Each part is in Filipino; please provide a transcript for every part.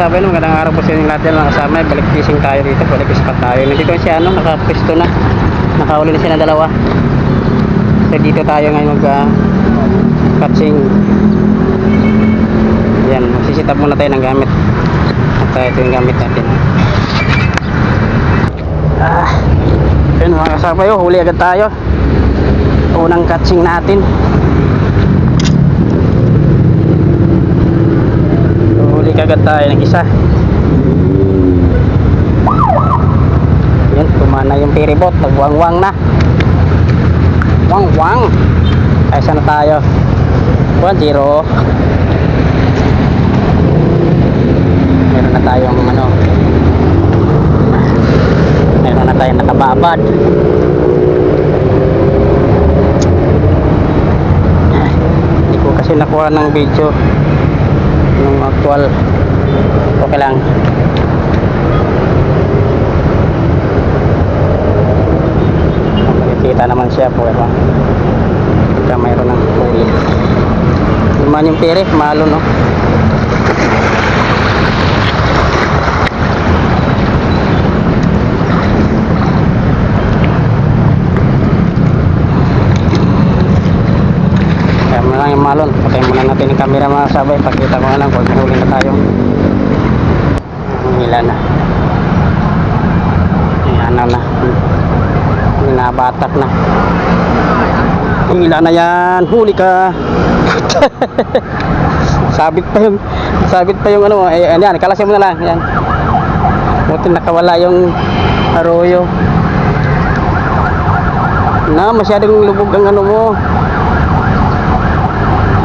kasabay, no? Magandang araw po sa inyong lahat yan mga kasama. Balik fishing tayo dito, balik spot tayo. Nandito siya, ano, nakapisto na. Nakahuli na siya na dalawa. So dito tayo ngayon catching. Yan, magsisit up muna tayo ng gamit. At ito yung gamit natin. Yun mga kasabay, huli agad tayo. Unang catching natin. Huli agad tayo ng isa. Yan, tumana yung ferryboat, nagwang-wang na. Wang-wang. Ay, sana tayo? 1-0. Meron na tayong ano, meron na tayong nakababad. Hindi ko kasi nakuha ng video nung actual. Okay lang. Makikita naman siya po, diba? Pagka mayroon ng huli. Naman yung pere, malo, no? Yung malon, patayin muna natin yung camera mga sabay. Pakita ko na lang kung may huli na tayo. Hila na. Ano na, nabatak na. Hila na yan, huli ka. sabit pa yung ano, yan, kalasin mo na lang yan. Buti nakawala yung arroyo na, masyadong lubog ang ano mo,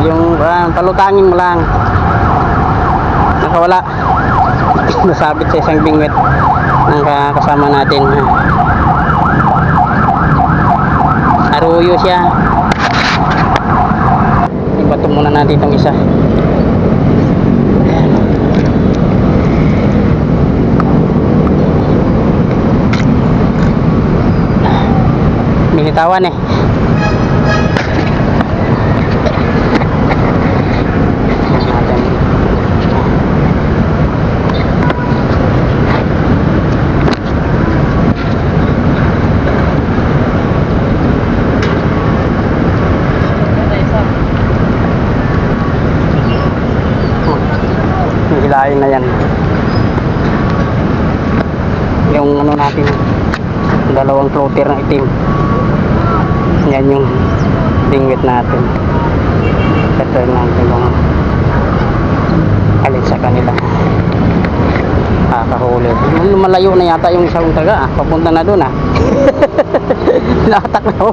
yung palutangin mo lang. Nakawala. Nasabit sa isang bingwit ng kasama natin. Arroyo siya. Ibato muna natin itong isa. Binitawan eh. Hilahin na yan yung ano natin, dalawang floater ng itim. Yan yung bingwit natin. Ito natin yung alin sa kanila. Kahuli. Malayo na yata yung isang taga. Papunta na doon. Nakatak na.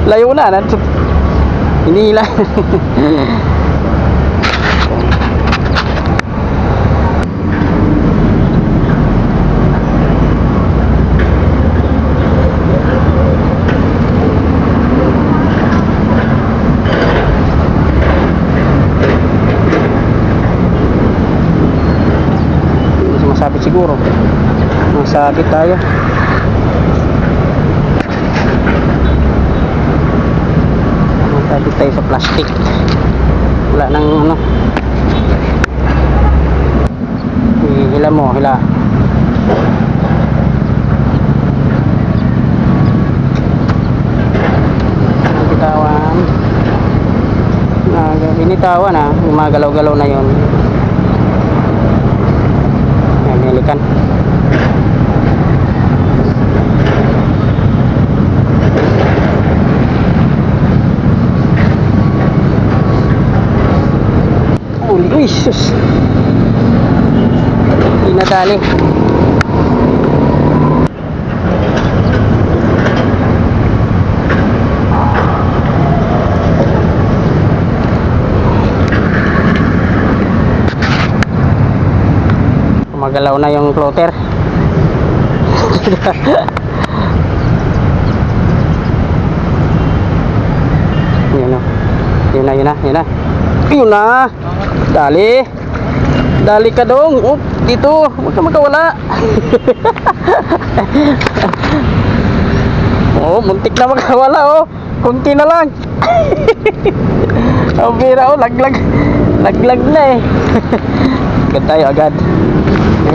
Layo na. Hinihila. Masabit siguro. Masabit tayo. Masabit tayo sa plastic. Wala nang ano. Hila mo, hila. Binitawan. Binitawan na. Gumagalaw-galaw na yon. Nilikan. Uy, sus. Inadali. Magalaw na yung floater. Yun na. Yun na. Dali ka dong. Dito. Huwag ka magkawala. Muntik na magkawala. Kunti na lang. Ang bira, laglag na eh. Agad tayo agad.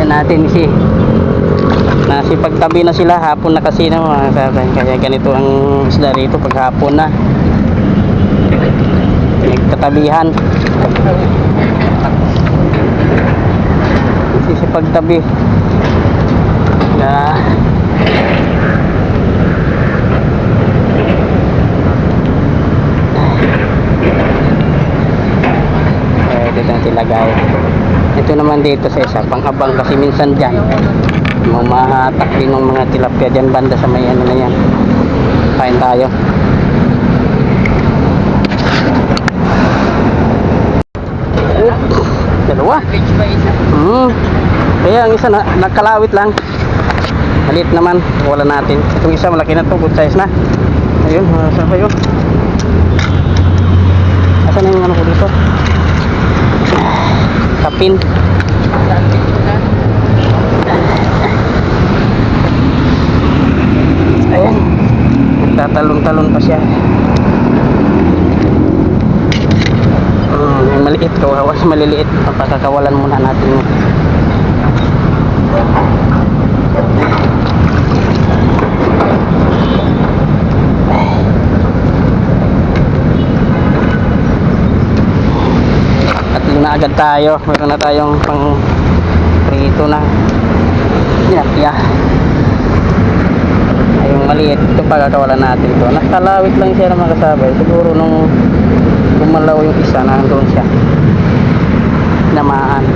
Yan natin si nasipagtabi na sila, hapon na kasi na mga kasabay, kaya ganito ang isda rito pag hapon na nagtatabihan. Sisipagtabi na dito na sila guys. Ito naman dito sa isa pang-abang kasi minsan dyan mamahatak din ng mga tilapia dyan banda sa may ano na yan. Kain tayo. Dalawa. Kaya ang isa na nagkalawit lang. Maliit naman, wala natin. Itong isa malaki na to, good size na. Ayun, saan ba yun? Asan na yung ano ko dito? Kapin. Ayan, nagtatalon-talon pa siya. Yung maliit ko, hawas maliliit, papakakawalan muna natin yun. Na agad tayo, meron na tayong pang prito na tilapia. Ay, yung maliit ito pagkakawalan natin ito, nakalawit lang siya na makasabay, siguro nung gumalaw yung isa nandun siya namaan.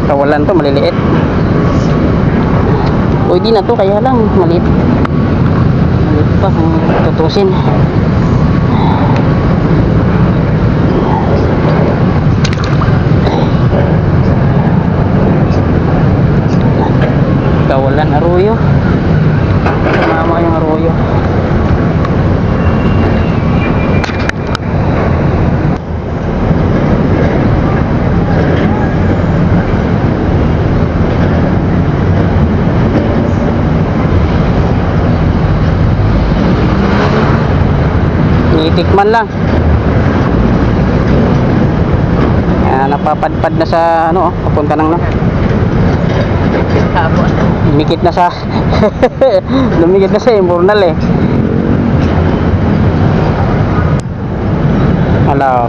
Kawalan to maliliit. O di na to, kaya lang maliit pa kung tutusin. Kawalan arroyo, sumama yung arroyo. Tikman lang. Napapadpad na sa ano, papunta nang lumikit na sa lumikit na sa imburnal eh. Hello.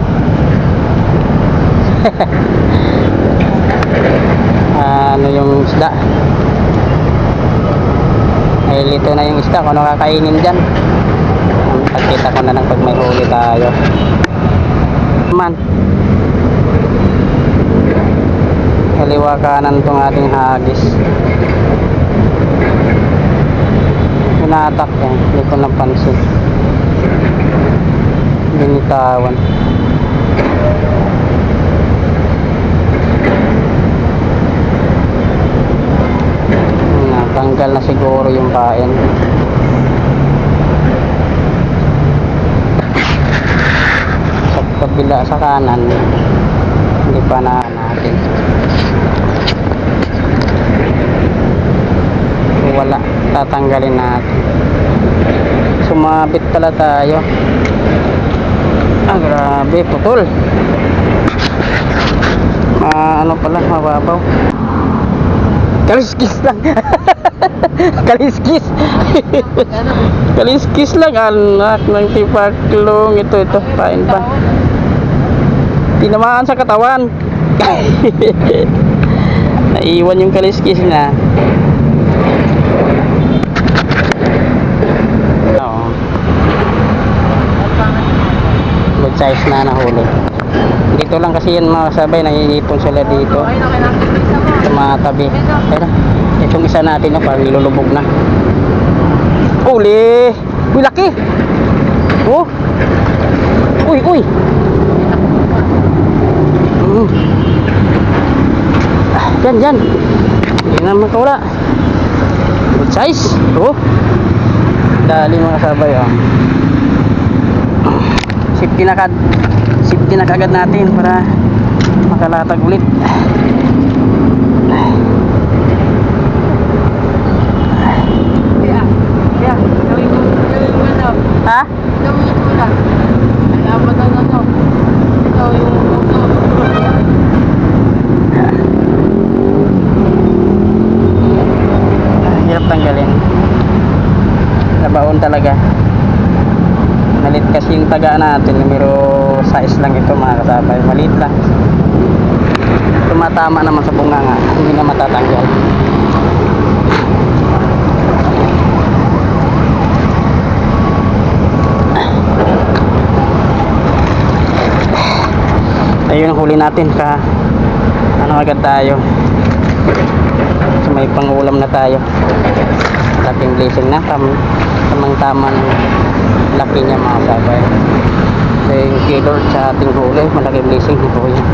Ano yung isda? Ay, lito na yung isda kung ano kakainin dyan. Pagkita ko na lang pag may huli tayo. Man. Kaliwa kanan tong ating hagis. Hinatak yan. Hindi ko napansin. Binitawan. Natanggal na siguro yung kain. Kabila sa kanan hindi pa na natin, wala, tatanggalin natin. Sumabit pala tayo. Grabe, putol. Ano pala, mababaw. Kaliskis lang. Kaliskis. Kaliskis lang, anak ng tipaklong. Ito, pain pa. Tinamaan sa katawan. Naiwan yung kaliskis na. Oo. Good size na nahuli. Dito lang kasi yan mga kasabay, naiipon sila dito sa mga tabi. Pero itong isa natin na parang nilulubog na. Uli! Uy, laki! Oh! Uy, uy! Dyan. Hindi na makawala. Good size. Oh. Dali mga kasabay. Oh. Safety na kagad natin para makalatag ulit. Ha? yung taga natin, numero 6 lang ito mga kasabay, maliit lang. Tumatama naman sa bunganga, hindi na matatanggal. Ayun ang huli natin, ano agad tayo, so may pangulam na tayo. Ating blessing na tamang tama ng laki niya mga sabay. Thank you Lord sa ating huli, malaking blessing ito yan.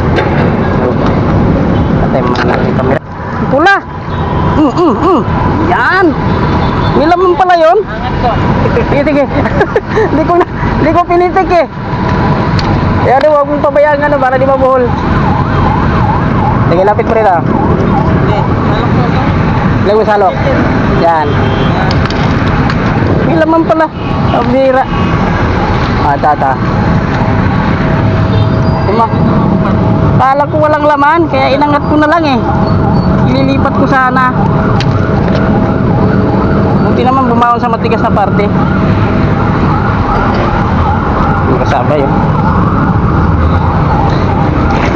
So, patay mga natin camera. Pula! Yan! May laman pala yun? Sige. Hindi ko pinitik eh. Kaya huwag mong pabayaan ano para di mabuhol. Sige, lapit mo rin ah. Lagay mo salok. Yan. May laman pala. Abira. Tata. Kala ko walang laman, kaya inangat ko na lang eh. Ililipat ko sana. Buti naman bumaon sa matigas na parte. Yung kasabay yun.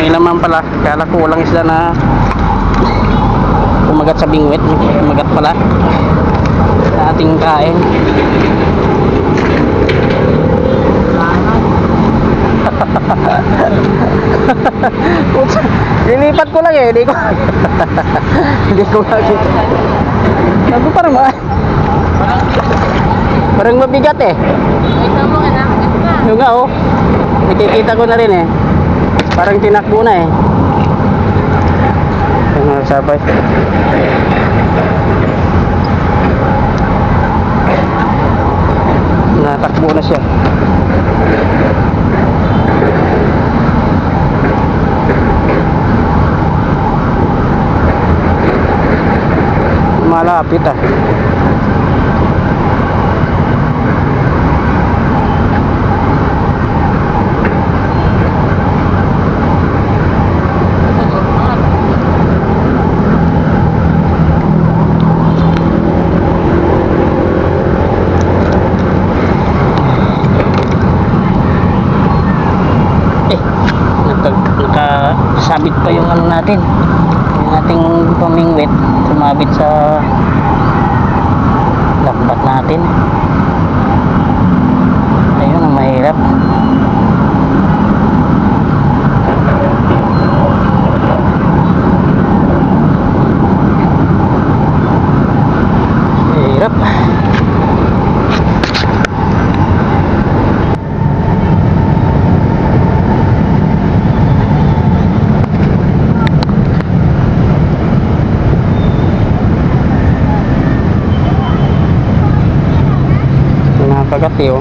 May laman pala, kala ko walang isda na kumagat sa bingwit. Kumagat pala sa ating kain. Lilipat ko lang eh, hindi ko makita. Nago parang mabigat eh. Yung nga oh, nakikita ko na rin eh. Parang tinakbo na eh. Ang sabay. Natakbo na siya. Malapit ah. Nakasabit pa yung ano natin, yung ating pamingwit, sumabit sa lakbat natin. Ayun ang mahirap. Mahirap. Pagkati oh.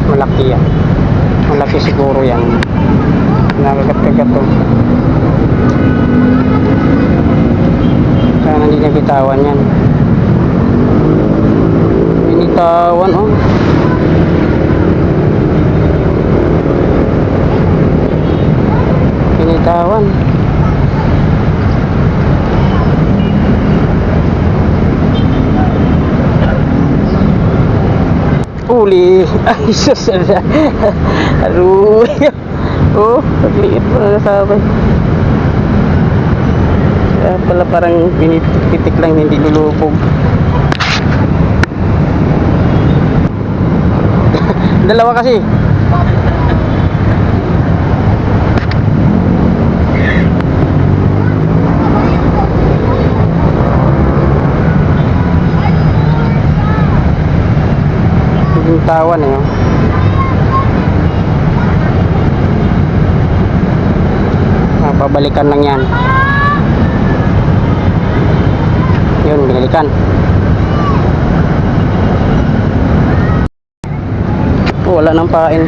Malaki yan. Malaki siguro yan. Nakagat-kagat to. Sana hindi niya bitawan yan. Binitawan oh. Binitawan. Uli. Ay sus. Aruy. Oh, pagliit mo na sabay. Kaya pala parang pinipitik lang, hindi lulubog. Dalawa kasi. Yung tawan eh. Pabalikan lang yan. Yun, binalikan. Wala nang pain.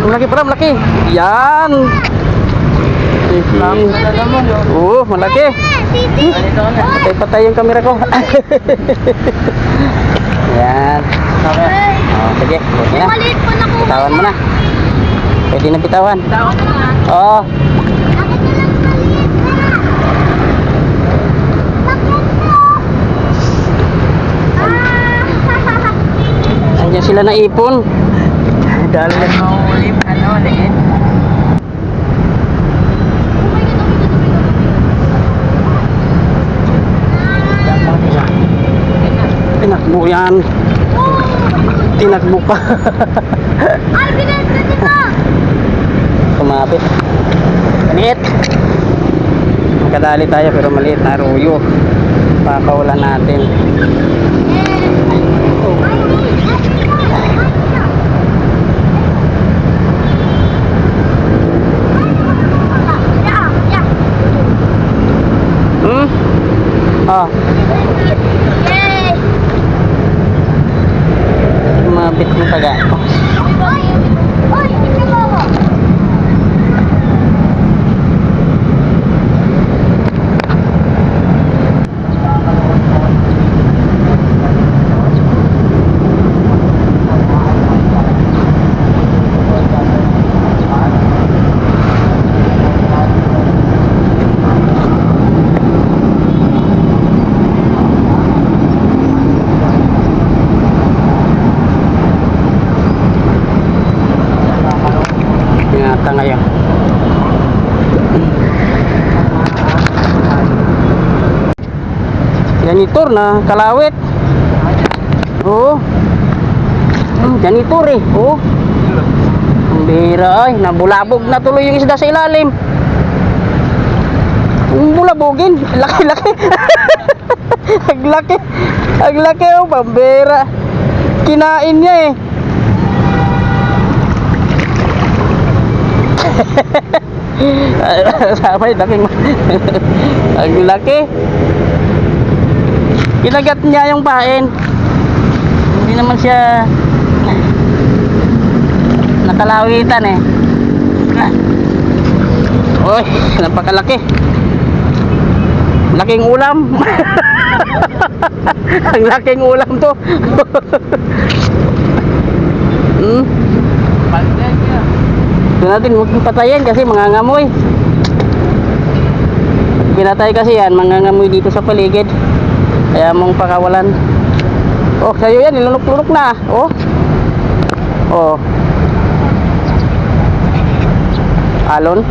Malaki pa, malaki. Yan. Malaki na naman, oh. Oo, malaki. Patay-patay yung camera ko. Yan. Okay. Oh, sige, okay na. Maliit po na po. Bitawan mo na. Pwede na bitawan. Bitawan mo na. Oo. Andiyan sila na ipon. Dali na. Liit. Tinakbo yan. Tinakbo pa. Ay, binenta dito. Kumapit. Maliit. Magkadali tayo pero maliit na ruyo. Pakawalan natin. Oh, Yay! kumapit mo taga. Oy! Oy! Ito mo ako. Ingatan ngayon. Janitor na kalawit. Oo. Janitor eh. Oo. Ang bihira ay. Nabulabog na tuloy yung isda sa ilalim. Ang bulabogin. Laki-laki. Aglaki. Aglaki oh. Pambira. Kinain niya eh. Sabay daking ang laki. Kinagat niya yung pain. Hindi naman siya nakalawitan eh. Oy, napakalaki. Laking ulam. Ang laking ulam to. Doon natin huwag patayin kasi mangangamoy. Pinatay kasi yan, mangangamoy dito sa paligid. Kaya mong pakawalan. Oh, sa'yo yan, nilunok-lunok na. Oh. Oh. Alon.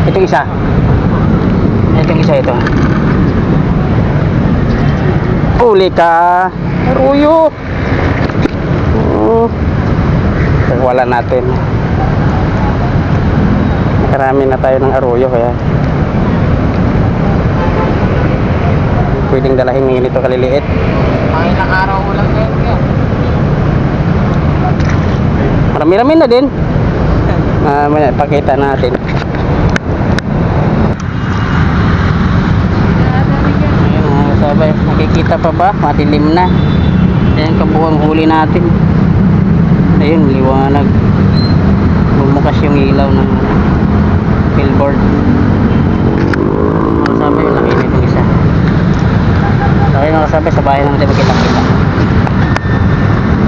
Itong isa. Itong isa ito. Uli ka. Ruyo. Oh. Pakawalan natin. Karami na tayo ng arroyo kaya pwedeng dalahin ng ganito kaliliit. Mga ilang araw ko lang yan. Marami-rami na din. Pakita natin. Ayan mga kasabay, nakikita pa ba? Madilim na. Ayan kabuhang huli natin. Ayun, liwanag. Bumukas yung ilaw ng billboard. Mga kasabay, yung laki nitong isa. Okay mga kasabay, sa bahay naman tayo magkita-kita.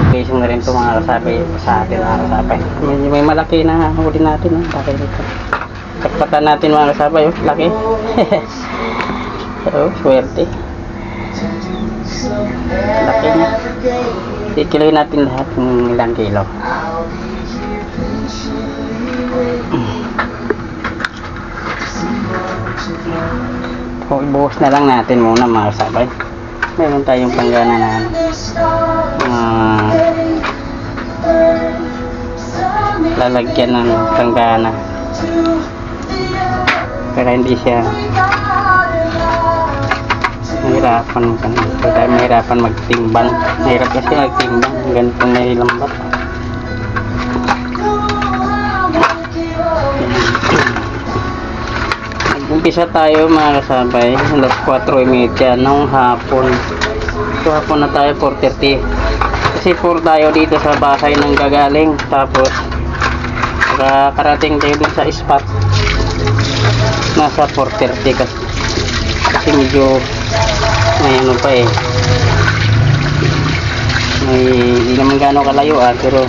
Facing na rin ito mga kasabay sa atin mga kasabay. May malaki na huli natin. Bakit dito? Takpatan natin mga kasabay. Laki. So, swerte. Laki niya. Ikiloy natin lahat ng ilang kilo. O, ibuhos na lang natin muna mga kasabay. Meron tayong panggana na lalagyan ng panggana para hindi siya mahirapan magtimbang. Mahirap kasi magtimbang ganito may lambat. Umpisa tayo mga kasabay alas 4:30 ng hapon. So hapon na tayo 4:30 kasi 4 tayo dito sa bahay ng gagaling, tapos karating tayo dun sa spot nasa 4:30 kasi medyo may ano pa eh, may hindi naman gaano kalayo pero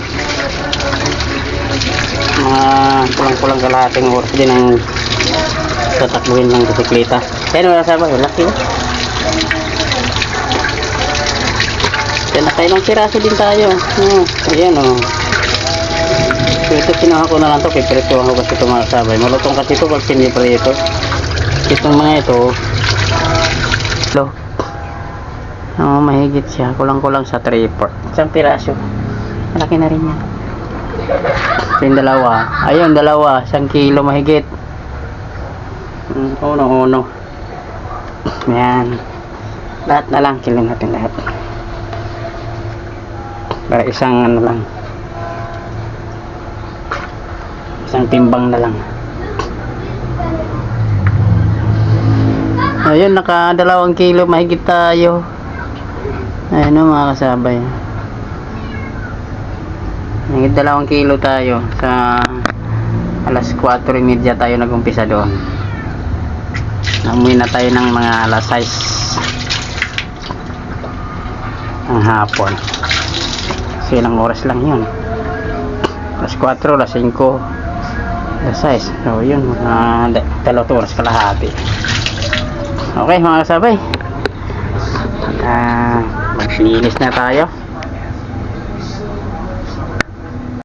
mga kulang-kulang kalahating oras din ang tatakbuhin ng bisikleta. Kaya wala sabay, laki oh. Kaya nakailang piraso din tayo. Ayan oh. So ito kinuha ko na lang to, piprituhan ko kasi ito mga sabay. Malutong kasi ito pag piniprito. Itong mga ito, lo. Mahigit siya. Kulang-kulang sa 3/4. Isang piraso. Malaki na rin yan. Yung dalawa. Ayun, dalawa. 1 kilo mahigit. Uno. Ayan. Lahat na lang. Kilo natin lahat. Para isang ano lang. Isang timbang na lang. Ayun, naka 2 kilo mahigit tayo. Ayun o mga kasabay. Mahigit 2 kilo tayo. Sa alas 4:30 tayo nag-umpisa doon. Namuwi na tayo ng mga alas 6 ang hapon. Kasi ilang oras lang yun. Alas 4, alas 5, alas 6. So yun, mga 2 oras kalahati. Okay mga kasabay, maglinis na tayo.